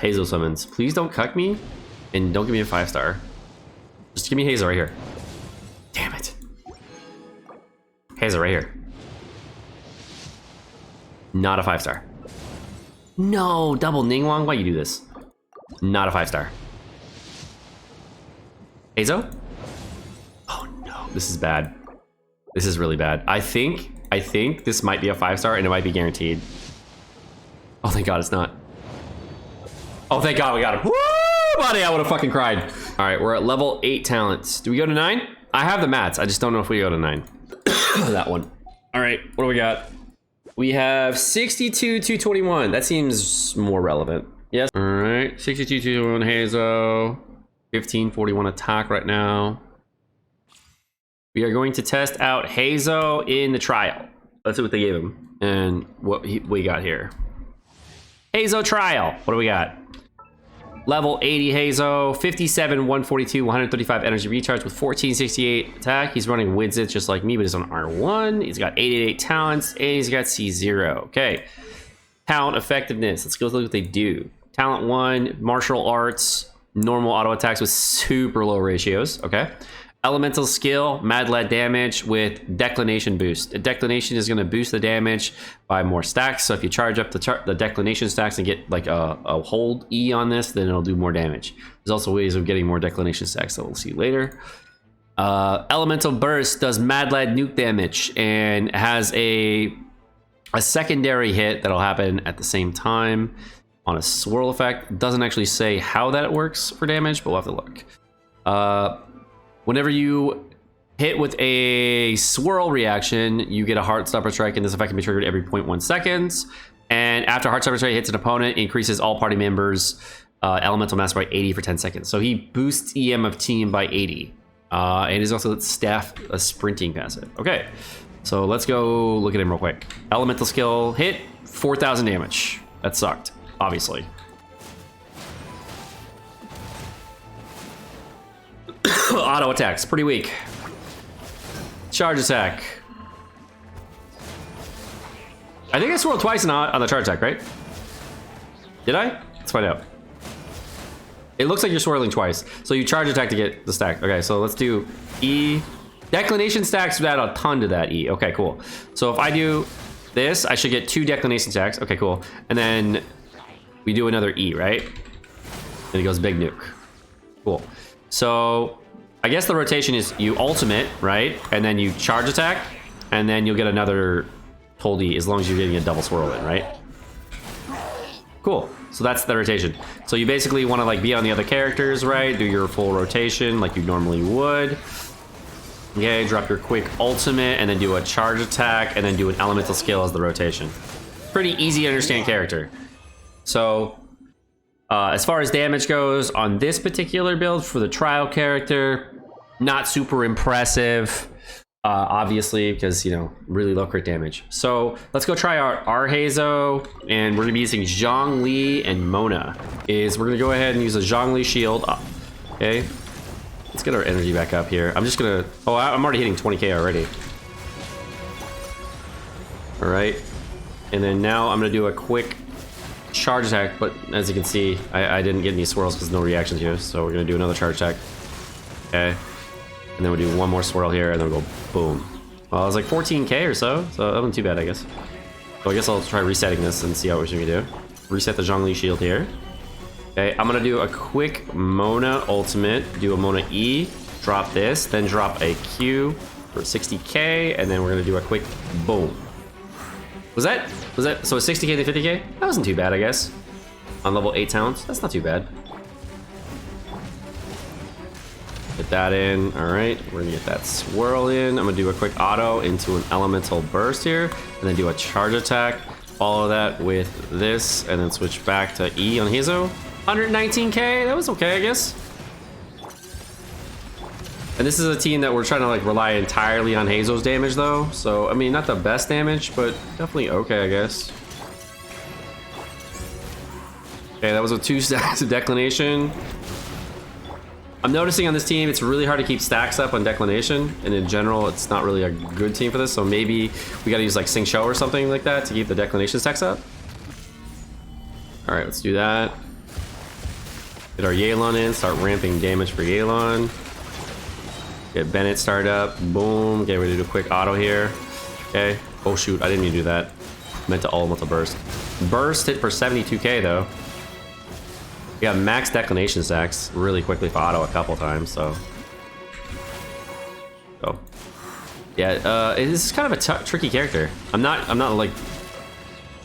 Heizou summons. Please don't cuck me, and don't give me a 5-star. Just give me Heizou right here. Damn it. Heizou right here. Not a 5-star. No, double Ningguang. Why you do this? Not a 5-star. Heizou? Oh no, this is bad. This is really bad. I think this might be a 5-star and it might be guaranteed. Oh, thank God it's not. Oh, thank God we got him. Woo, buddy, I would have fucking cried. All right, we're at level 8 talents. Do we go to 9? I have the mats. I just don't know if we go to 9. That one. All right, what do we got? We have 62, 221. That seems more relevant. Yes. All right, 62, 221 Heizou. 1541 attack right now. We are going to test out Heizou in the trial. Let's see what they gave him and what we got here. Heizou trial. What do we got? Level 80 Heizou, 57, 142, 135 energy recharge with 1468 attack. He's running Widzit just like me, but he's on R1. He's got 888 talents, and he's got C0. Okay. Talent effectiveness. Let's go look what they do. Talent 1, martial arts, normal auto attacks with super low ratios. Okay. Elemental skill, mad lead damage with declination boost. A declination is going to boost the damage by more stacks. So if you charge up the declination stacks and get like a hold E on this, then it'll do more damage. There's also ways of getting more declination stacks that we'll see later. Elemental burst does mad lead nuke damage and has a secondary hit that'll happen at the same time on a swirl effect. Doesn't actually say how that works for damage, but we'll have to look. Whenever you hit with a swirl reaction, you get a Heartstopper Strike, and this effect can be triggered every 0.1 seconds. And after Heartstopper Strike hits an opponent, it increases all party members' elemental mass by 80 for 10 seconds. So he boosts EM of team by 80. And he's also staff a sprinting passive. Okay, so let's go look at him real quick. Elemental skill hit, 4,000 damage. That sucked, obviously. Auto attacks, pretty weak. Charge attack. I think I swirled twice on the charge attack, right? Did I? Let's find out. It looks like you're swirling twice. So you charge attack to get the stack. Okay, so let's do E. Declination stacks would add a ton to that E. Okay, cool. So if I do this, I should get 2 declination stacks. Okay, cool. And then we do another E, right? And it goes big nuke. Cool. So I guess the rotation is you ultimate, right? And then you charge attack, and then you'll get another hold E as long as you're getting a double swirl in, right? Cool. So that's the rotation. So you basically want to like be on the other characters, right? Do your full rotation like you normally would. Okay, drop your quick ultimate, and then do a charge attack, and then do an elemental skill as the rotation. Pretty easy to understand character. So as far as damage goes on this particular build for the trial character, not super impressive, obviously, because, you know, really low crit damage. So let's go try our Heizou, and we're gonna be using Zhongli and Mona. We're gonna go ahead and use a Zhongli shield. Okay, let's get our energy back up here. I'm just gonna, oh, I'm already hitting 20k already. All right, and then now I'm gonna do a quick charge attack, but as you can see, I didn't get any swirls because no reactions here, so we're gonna do another charge attack. Okay, and then we'll do one more swirl here, and then we'll go boom. Well, it was like 14k or so that wasn't too bad, I guess. So I guess I'll try resetting this and see how we're gonna do. Reset the Zhongli shield here. Okay, I'm gonna do a quick Mona ultimate, do a Mona E, drop this, then drop a Q for 60k, and then we're gonna do a quick boom. Was that so 60k to 50k? That wasn't too bad, I guess. On level 8 talents, that's not too bad. Get that in. All right, we're gonna get that swirl in. I'm gonna do a quick auto into an elemental burst here, and then do a charge attack. Follow that with this, and then switch back to E on Heizou. 119k, that was okay, I guess. And this is a team that we're trying to like rely entirely on Heizou's damage though. So, I mean, not the best damage, but definitely okay, I guess. Okay, that was a 2 stacks of declination. I'm noticing on this team, it's really hard to keep stacks up on declination. And in general, it's not really a good team for this. So maybe we gotta use like Sing Shou or something like that to keep the declination stacks up. All right, let's do that. Get our Yelan in, start ramping damage for Yelan. Get Bennett started up. Boom. Get ready to do a quick auto here. Okay. Oh shoot, I didn't mean to do that. Meant to elemental burst. Burst hit for 72k though. We got max declination stacks really quickly for auto a couple times, so. Yeah, this is kind of a tricky character. I'm not like,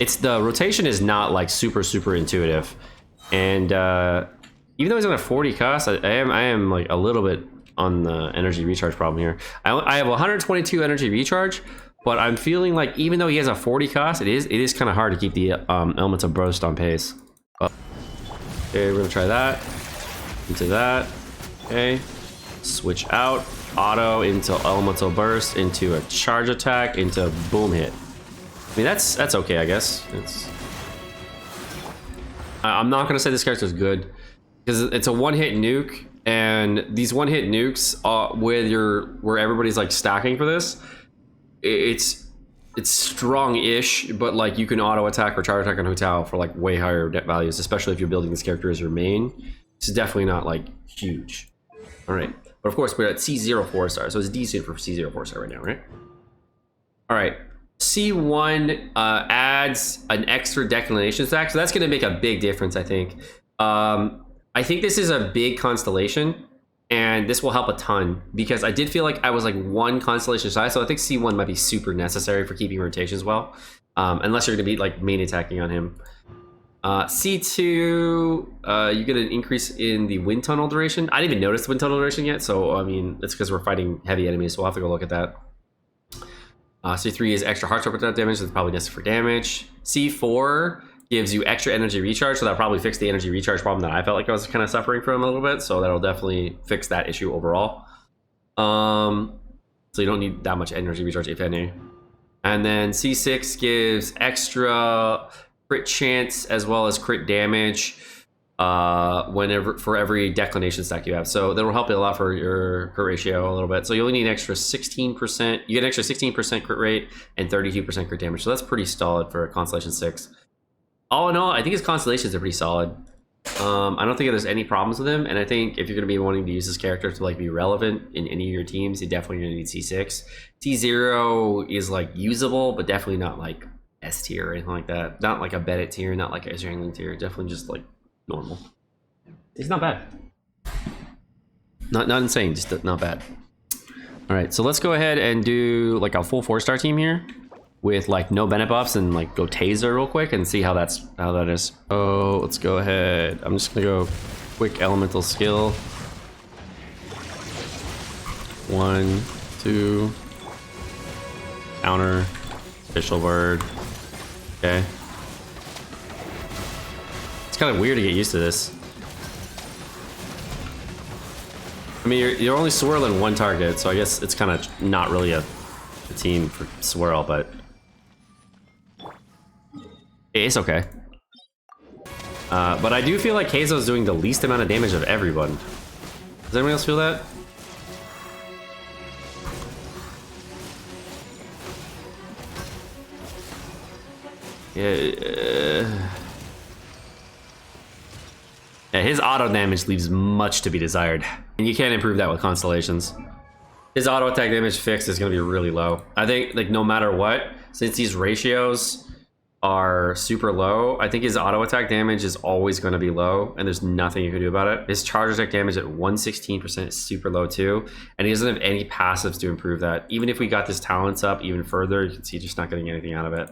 it's the rotation is not like super intuitive, and even though he's on a 40 cost, I am like a little bit on the energy recharge problem here. I have 122 energy recharge, but I'm feeling like even though he has a 40 cost, it is kind of hard to keep the elemental burst on pace. Okay, we're gonna try that into that. Okay, switch out. Auto into elemental burst into a charge attack into boom hit. I mean that's okay, I guess. I'm not gonna say this character is good because it's a one-hit nuke, and these one-hit nukes where everybody's like stacking for this, it's strong-ish, but like you can auto attack or charge attack on Hotel for like way higher net values, especially if you're building this character as your main. It's definitely not like huge. All right. But of course, we're at C0 4-star, so it's decent for C0 4-star right now, right? All right, C1 adds an extra declination stack, so that's going to make a big difference, I think. I think this is a big constellation, and this will help a ton, because I did feel like I was like one constellation shy, so I think C1 might be super necessary for keeping rotations well, unless you're going to be like main attacking on him. C2, you get an increase in the wind tunnel duration. I didn't even notice the wind tunnel duration yet, so I mean, it's because we're fighting heavy enemies, so we'll have to go look at that. C3 is extra heart sharp damage, that's probably necessary for damage. C4 gives you extra energy recharge, so that'll probably fix the energy recharge problem that I felt like I was kind of suffering from a little bit, so that'll definitely fix that issue overall. So you don't need that much energy recharge, if any. And then C6 gives extra crit chance as well as crit damage for every declination stack you have. So that will help you a lot for your crit ratio a little bit. So you only need an extra 16%. You get an extra 16% crit rate and 32% crit damage. So that's pretty solid for a Constellation 6. All in all, I think his Constellations are pretty solid. I don't think there's any problems with him, and I think if you're going to be wanting to use this character to like be relevant in any of your teams, you're definitely going to need C6. T0 is like usable, but definitely not like S tier or anything like that. Not like a Bennett tier, not like a Zhangling tier. Definitely just like normal. It's not bad. Not insane, just not bad. All right, so let's go ahead and do like a full 4-star team here with like no Bennett buffs and like go Tazer real quick and see how that is. Oh, let's go ahead. I'm just gonna go quick elemental skill. 1, 2. Counter. Official word. Okay. It's kind of weird to get used to this. I mean, you're only swirling one target, so I guess it's kind of not really a team for swirl, but it's okay. But I do feel like Heizou's doing the least amount of damage of everyone. Does anyone else feel that? Yeah. Yeah, his auto damage leaves much to be desired, and you can't improve that with Constellations. His auto attack damage fixed is going to be really low. I think like no matter what, since these ratios are super low, I think his auto attack damage is always going to be low, and there's nothing you can do about it. His charge attack damage at 116% is super low too, and he doesn't have any passives to improve that. Even if we got his talents up even further, you can see just not getting anything out of it.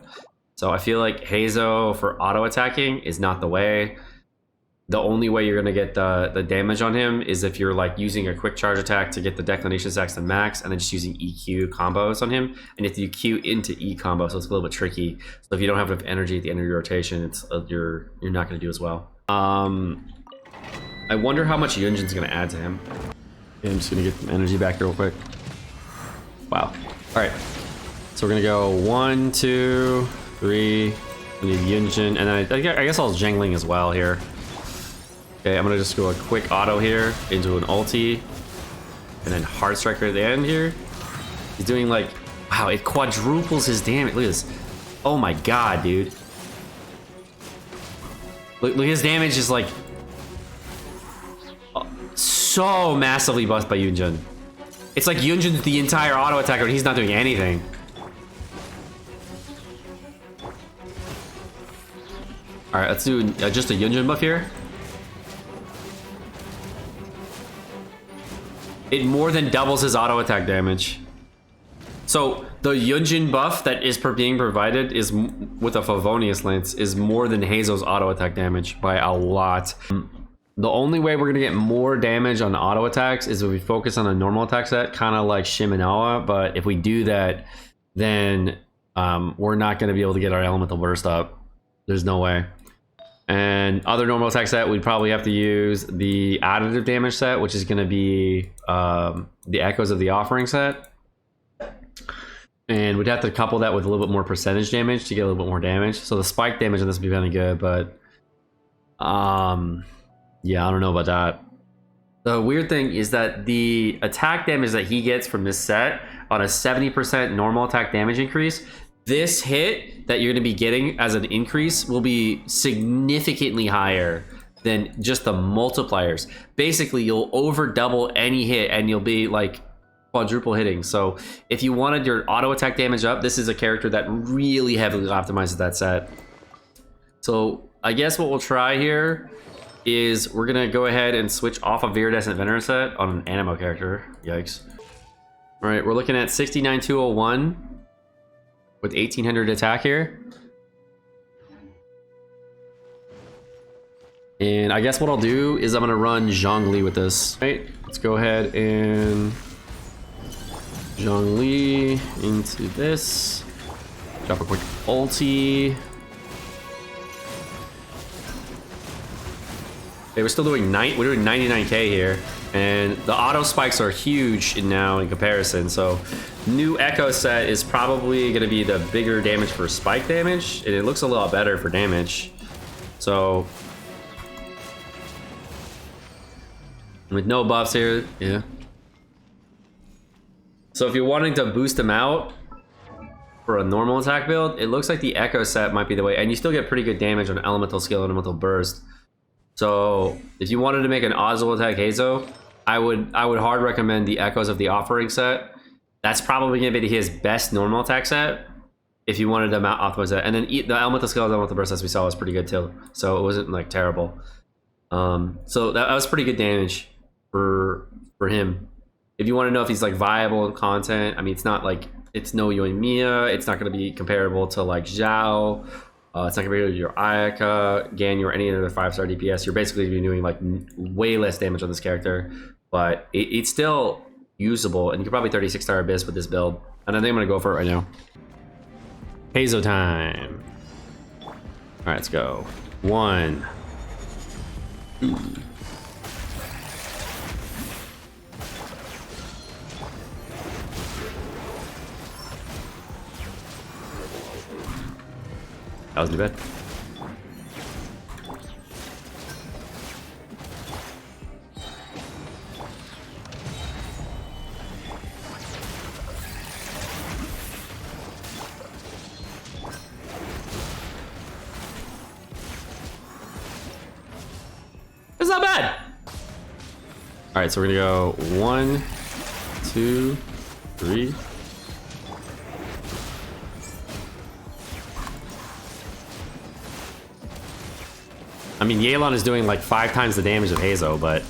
So I feel like Heizou for auto attacking is not the way. The only way you're going to get the damage on him is if you're like using a quick charge attack to get the declination stacks to max, and then just using EQ combos on him. And if you Q into E combo, so it's a little bit tricky. So if you don't have enough energy at the end of your rotation, it's you're not going to do as well. I wonder how much Yunjin's going to add to him. Okay, I'm just going to get some energy back real quick. Wow. All right. So we're going to go 1, 2, 3. We need Yunjin, and then I guess I'll Zhangling as well here. Okay, I'm gonna just go a quick auto here into an ulti, and then hard striker at the end here. He's doing like, wow, it quadruples his damage. Look at this. Oh my god, dude. Look, his damage is like so massively buffed by Yunjin. It's like Yunjin's the entire auto attacker and he's not doing anything. Alright, let's do just a Yunjin buff here. It more than doubles his auto attack damage. So the Yunjin buff that is being provided is with a Favonius Lance is more than Heizou's auto attack damage by a lot. The only way we're gonna get more damage on auto attacks is if we focus on a normal attack set, kind of like Shimenawa. But if we do that, then we're not gonna be able to get our elemental burst up. There's no way. And other normal attack set, we'd probably have to use the additive damage set, which is gonna be the Echoes of the Offering set. And we'd have to couple that with a little bit more percentage damage to get a little bit more damage. So the spike damage on this would be really good, but yeah, I don't know about that. The weird thing is that the attack damage that he gets from this set on a 70% normal attack damage increase, this hit that you're going to be getting as an increase will be significantly higher than just the multipliers. Basically, you'll over double any hit and you'll be like quadruple hitting. So if you wanted your auto attack damage up, this is a character that really heavily optimizes that set. So I guess what we'll try here is we're gonna go ahead and switch off a Viridescent Venerer set on an Animo character. Yikes. All right, we're looking at 69,201 with 1,800 attack here. And I guess what I'll do is I'm gonna run Zhongli with this. All right, let's go ahead and Zhongli into this. Drop a quick ulti. Okay, we're still doing we're doing 99k here, and the auto spikes are huge now in comparison. So, new Echo set is probably going to be the bigger damage for spike damage, and it looks a lot better for damage. So, with no buffs here, yeah. So if you're wanting to boost them out for a normal attack build, it looks like the Echo set might be the way, and you still get pretty good damage on elemental skill and elemental burst. So if you wanted to make an Ozil attack Heizou, I would hard recommend the Echoes of the Offering set. That's probably going to be his best normal attack set if you wanted to optimize that. And then the elemental skill and elemental burst, as we saw, was pretty good too. So it wasn't like terrible. So that was pretty good damage for him. If you want to know if he's like viable in content, I mean, it's not like it's no Yoimiya. It's not going to be comparable to like Zhao. It's not comparable to your Ayaka, Ganyu, or any other 5-star DPS. You're basically doing like way less damage on this character, but it's still usable, and you can probably 36-star Abyss with this build. And I think I'm going to go for it right now. Heizou time. All right, let's go. 1, 2. That wasn't too bad. It's not bad. All right, so we're gonna go 1, 2, 3. I mean, Yelan is doing like 5 times the damage of Heizou, but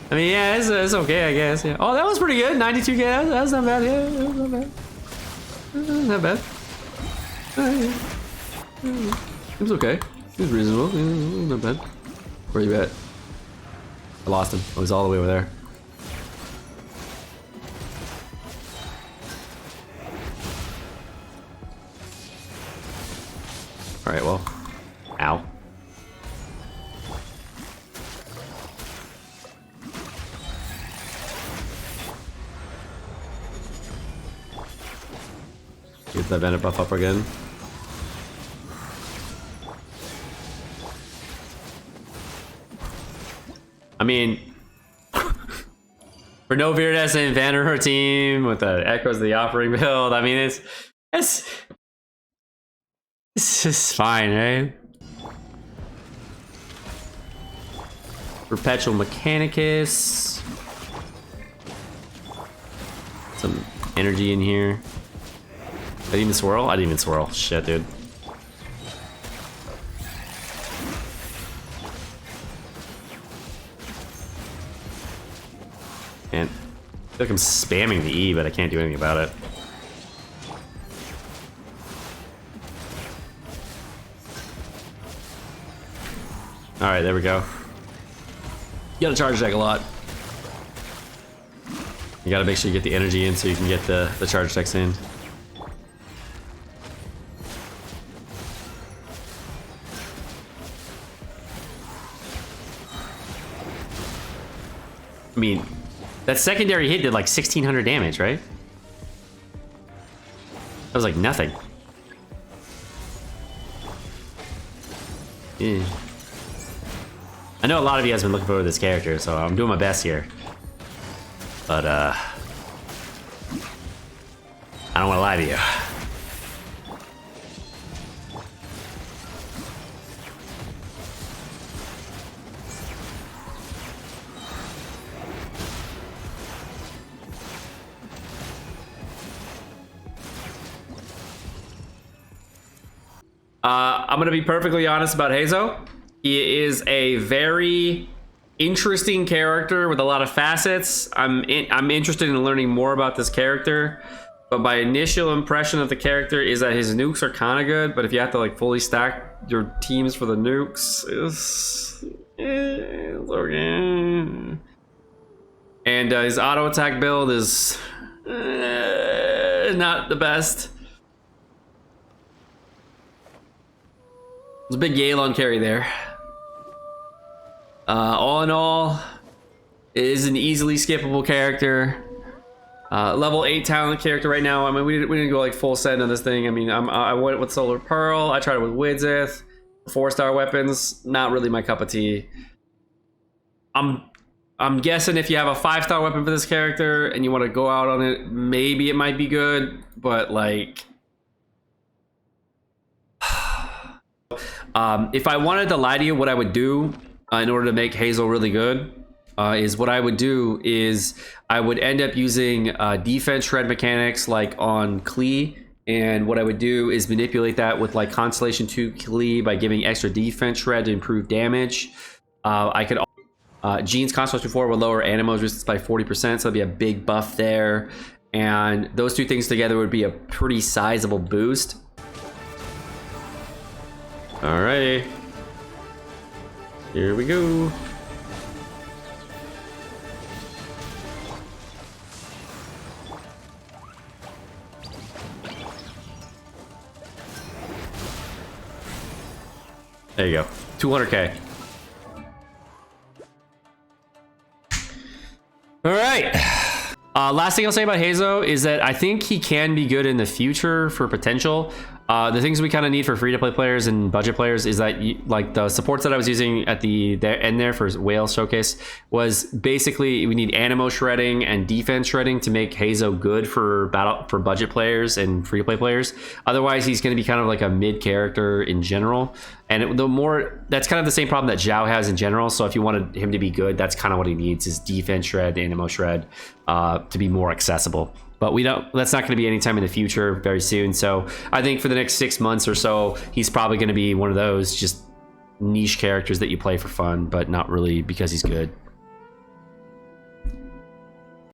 I mean, yeah, it's okay, I guess. Yeah. Oh, that was pretty good. 92k. That's not bad. Yeah, that was not bad. Not bad. Yeah. It was okay. It was reasonable. Yeah, not bad. Where you at? I lost him. I was all the way over there. All right. Well. Ow. Get that Bennett buff up again. I mean, for no Viridescent Vanderhoof team with the Echoes of the Offering build, I mean, it's just fine, right? Perpetual Mechanicus. Some energy in here. Did I even swirl? I didn't even swirl. Shit, dude. And I feel like I'm spamming the E, but I can't do anything about it. Alright, there we go. You gotta charge deck a lot. You gotta make sure you get the energy in so you can get the charge decks in. I mean, that secondary hit did like 1600 damage, right? That was like nothing. Yeah. I know a lot of you guys have been looking forward to this character, so I'm doing my best here. But, I don't want to lie to you. I'm gonna be perfectly honest about Heizou. He is a very interesting character with a lot of facets. I'm interested in learning more about this character, but my initial impression of the character is that his nukes are kind of good, but if you have to like fully stack your teams for the nukes, it's okay. And his auto attack build is not the best. There's a big Yelan carry there. All in all, it is an easily skippable character. Level 8 talent character right now. I mean, we didn't go like full send on this thing. I mean, I went with Solar Pearl. I tried it with Widzith. 4-star weapons, not really my cup of tea. I'm guessing if you have a 5-star weapon for this character and you want to go out on it, maybe it might be good, but like... if I wanted to lie to you, what I would do in order to make Heizou really good is what I would do is I would end up using defense shred mechanics like on Klee, and what I would do is manipulate that with like Constellation 2 Klee by giving extra defense shred to improve damage. I could Jean's Constellation 4 would lower Animo's resistance by 40%, so that'd be a big buff there, and those two things together would be a pretty sizable boost. Alrighty. Here we go. There you go. 200k. Alright. Last thing I'll say about Heizou is that I think he can be good in the future for potential. The things we kind of need for free-to-play players and budget players is that, like, the supports that I was using at the end there for Whale Showcase was basically we need Animo shredding and defense shredding to make Heizou good for budget players and free-to-play players. Otherwise, he's going to be kind of like a mid character in general. And that's kind of the same problem that Zhao has in general. So if you wanted him to be good, that's kind of what he needs is defense shred, Animo shred to be more accessible. But that's not going to be anytime in the future very soon. So I think for the next 6 months or so, he's probably going to be one of those just niche characters that you play for fun, but not really because he's good.